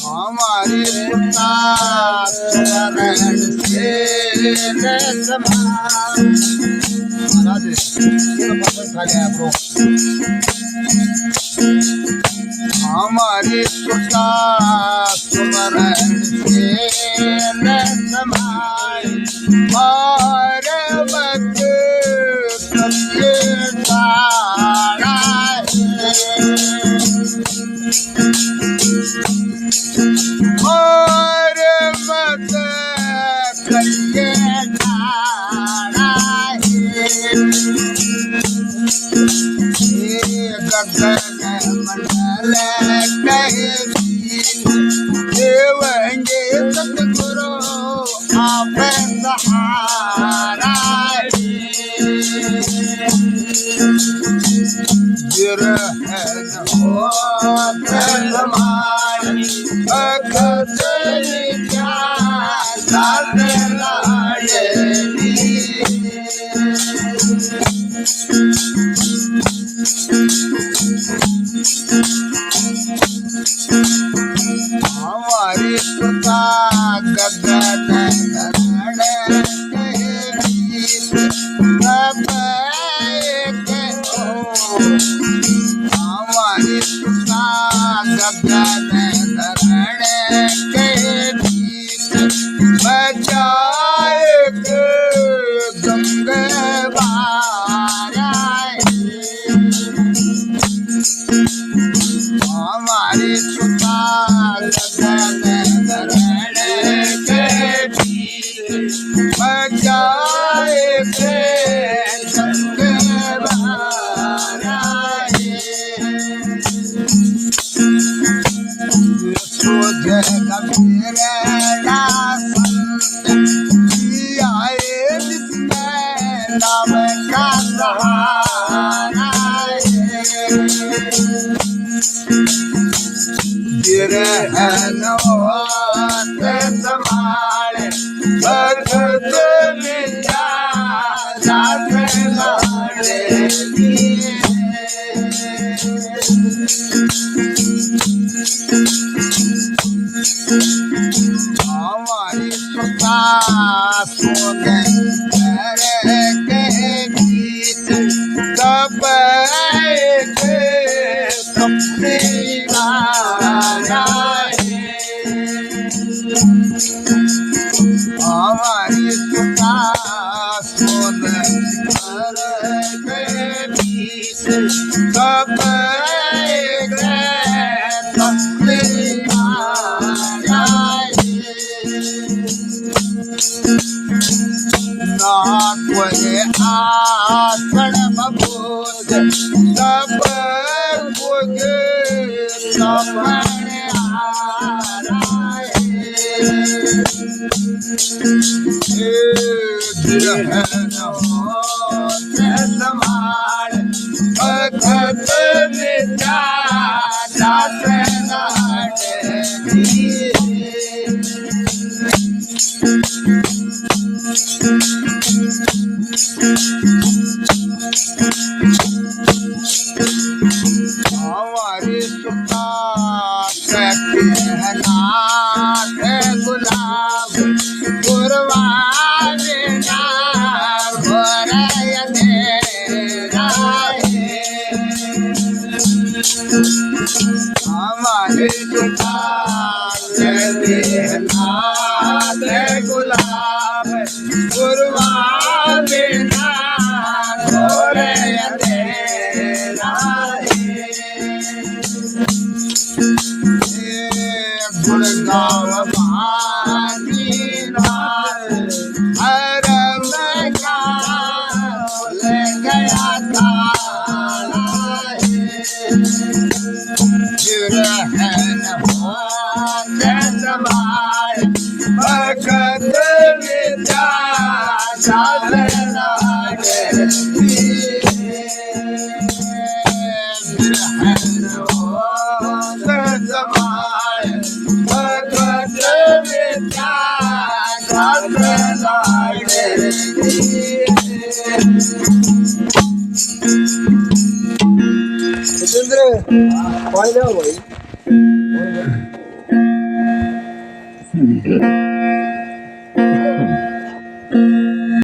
हमारी शरण से हमारी सुता सुमरण से न समाय और मत करिए तारा और मत करिए तारा गगन मंडल देवंगे सतगुरु आप सहारा गिरहन हो हमारी अखत क्या साथ लाडली हमारी सुता गगन हमारी सुता गगन के बीच बचाए गंगे हमारी सुता गगन के बीच बचाए गंगे गिरहन संभाल भगत मिला साथ लाडली हमारी सुता सोने के गीत कब सपने हमारी सुता सोने के गीत कब सपने ना कोई आसन मबूद सब बुध सपने गिरहन संभाल भगत मिटा साथ लाडली हमारी सुता कहना गुलाब गुरवाने हमारे सुता कहना गुलाब गुरवाने पाणी द्या भाई